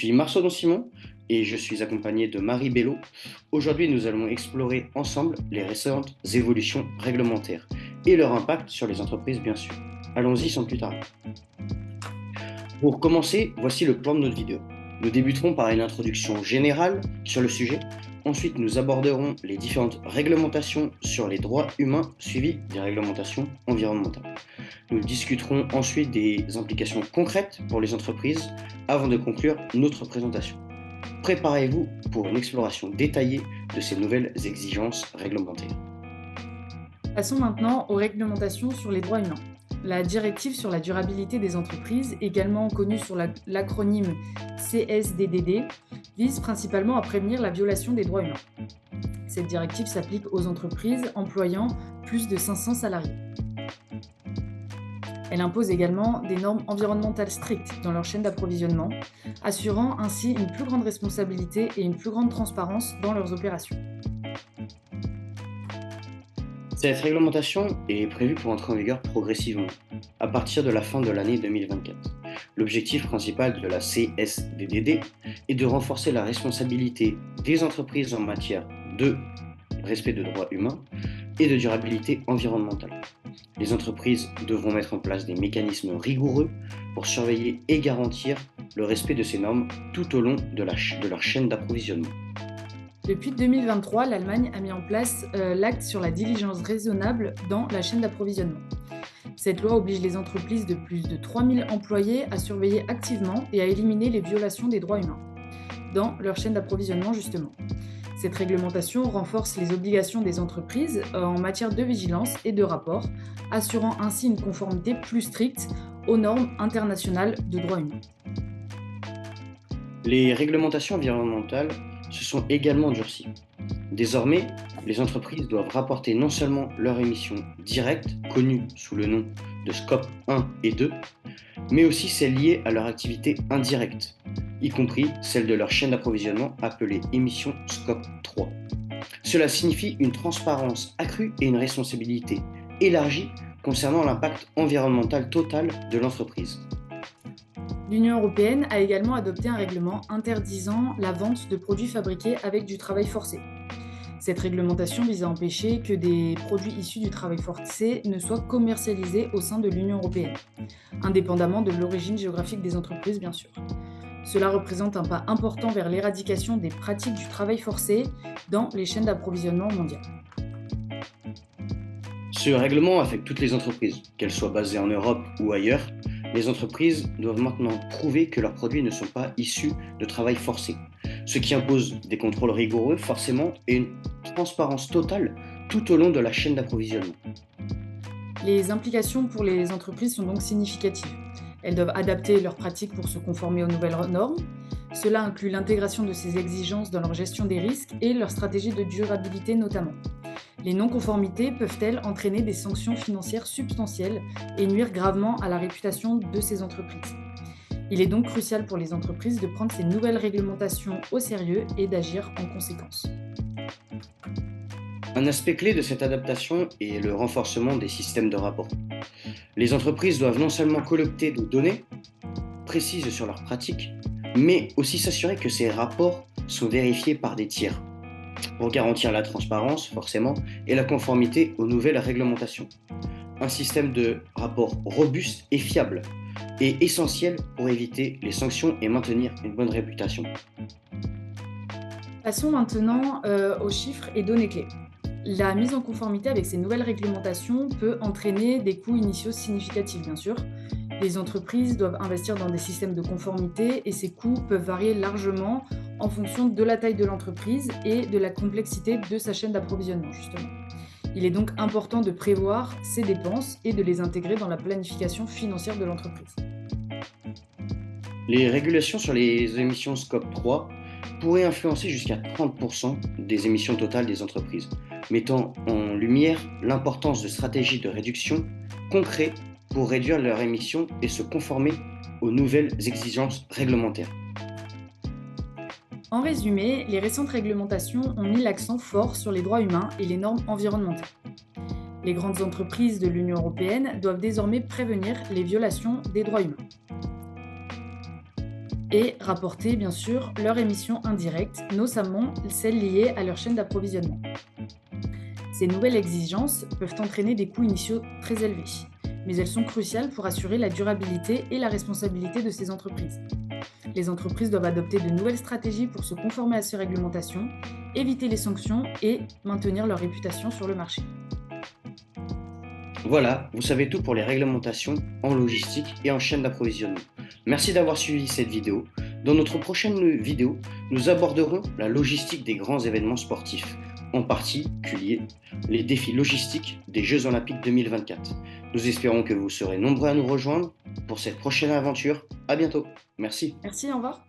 suis Marceau Simon et je suis accompagné de Marie Bello. Aujourd'hui, nous allons explorer ensemble les récentes évolutions réglementaires et leur impact sur les entreprises, bien sûr. Allons-y sans plus tarder. Pour commencer, voici le plan de notre vidéo. Nous débuterons par une introduction générale sur le sujet. Ensuite, nous aborderons les différentes réglementations sur les droits humains suivies des réglementations environnementales. Nous discuterons ensuite des implications concrètes pour les entreprises avant de conclure notre présentation. Préparez-vous pour une exploration détaillée de ces nouvelles exigences réglementaires. Passons maintenant aux réglementations sur les droits humains. La directive sur la durabilité des entreprises, également connue sous l'acronyme CSDDD, vise principalement à prévenir la violation des droits humains. Cette directive s'applique aux entreprises employant plus de 500 salariés. Elle impose également des normes environnementales strictes dans leur chaîne d'approvisionnement, assurant ainsi une plus grande responsabilité et une plus grande transparence dans leurs opérations. Cette réglementation est prévue pour entrer en vigueur progressivement, à partir de la fin de l'année 2024. L'objectif principal de la CSDDD est de renforcer la responsabilité des entreprises en matière de respect de droits humains et de durabilité environnementale. Les entreprises devront mettre en place des mécanismes rigoureux pour surveiller et garantir le respect de ces normes tout au long de leur chaîne d'approvisionnement. Depuis 2023, l'Allemagne a mis en place l'acte sur la diligence raisonnable dans la chaîne d'approvisionnement. Cette loi oblige les entreprises de plus de 3000 employés à surveiller activement et à éliminer les violations des droits humains dans leur chaîne d'approvisionnement justement. Cette réglementation renforce les obligations des entreprises en matière de vigilance et de rapport, assurant ainsi une conformité plus stricte aux normes internationales de droits humains. Les réglementations environnementales se sont également durcies. Désormais, les entreprises doivent rapporter non seulement leurs émissions directes, connues sous le nom de Scope 1 et 2, mais aussi celles liées à leur activité indirecte, y compris celles de leur chaîne d'approvisionnement appelée émissions Scope 3. Cela signifie une transparence accrue et une responsabilité élargie concernant l'impact environnemental total de l'entreprise. L'Union européenne a également adopté un règlement interdisant la vente de produits fabriqués avec du travail forcé. Cette réglementation vise à empêcher que des produits issus du travail forcé ne soient commercialisés au sein de l'Union européenne, indépendamment de l'origine géographique des entreprises, bien sûr. Cela représente un pas important vers l'éradication des pratiques du travail forcé dans les chaînes d'approvisionnement mondiales. Ce règlement affecte toutes les entreprises, qu'elles soient basées en Europe ou ailleurs. Les entreprises doivent maintenant prouver que leurs produits ne sont pas issus de travail forcé, ce qui impose des contrôles rigoureux forcément et une transparence totale tout au long de la chaîne d'approvisionnement. Les implications pour les entreprises sont donc significatives. Elles doivent adapter leurs pratiques pour se conformer aux nouvelles normes. Cela inclut l'intégration de ces exigences dans leur gestion des risques et leur stratégie de durabilité notamment. Les non-conformités peuvent-elles entraîner des sanctions financières substantielles et nuire gravement à la réputation de ces entreprises. Il est donc crucial pour les entreprises de prendre ces nouvelles réglementations au sérieux et d'agir en conséquence. Un aspect clé de cette adaptation est le renforcement des systèmes de rapport. Les entreprises doivent non seulement collecter des données précises sur leurs pratiques, mais aussi s'assurer que ces rapports sont vérifiés par des tiers, pour garantir la transparence, forcément, et la conformité aux nouvelles réglementations. Un système de rapport robuste et fiable est essentiel pour éviter les sanctions et maintenir une bonne réputation. Passons maintenant aux chiffres et données clés. La mise en conformité avec ces nouvelles réglementations peut entraîner des coûts initiaux significatifs, bien sûr. Les entreprises doivent investir dans des systèmes de conformité et ces coûts peuvent varier largement en fonction de la taille de l'entreprise et de la complexité de sa chaîne d'approvisionnement, justement. Il est donc important de prévoir ces dépenses et de les intégrer dans la planification financière de l'entreprise. Les régulations sur les émissions Scope 3 pourraient influencer jusqu'à 30% des émissions totales des entreprises, mettant en lumière l'importance de stratégies de réduction concrètes pour réduire leurs émissions et se conformer aux nouvelles exigences réglementaires. En résumé, les récentes réglementations ont mis l'accent fort sur les droits humains et les normes environnementales. Les grandes entreprises de l'Union européenne doivent désormais prévenir les violations des droits humains. et rapporter bien sûr leurs émissions indirectes, notamment celles liées à leur chaîne d'approvisionnement. Ces nouvelles exigences peuvent entraîner des coûts initiaux très élevés, mais elles sont cruciales pour assurer la durabilité et la responsabilité de ces entreprises. Les entreprises doivent adopter de nouvelles stratégies pour se conformer à ces réglementations, éviter les sanctions et maintenir leur réputation sur le marché. Voilà, vous savez tout pour les réglementations en logistique et en chaîne d'approvisionnement. Merci d'avoir suivi cette vidéo. Dans notre prochaine vidéo, nous aborderons la logistique des grands événements sportifs, en particulier les défis logistiques des Jeux Olympiques 2024. Nous espérons que vous serez nombreux à nous rejoindre pour cette prochaine aventure. À bientôt. Merci. Merci, au revoir.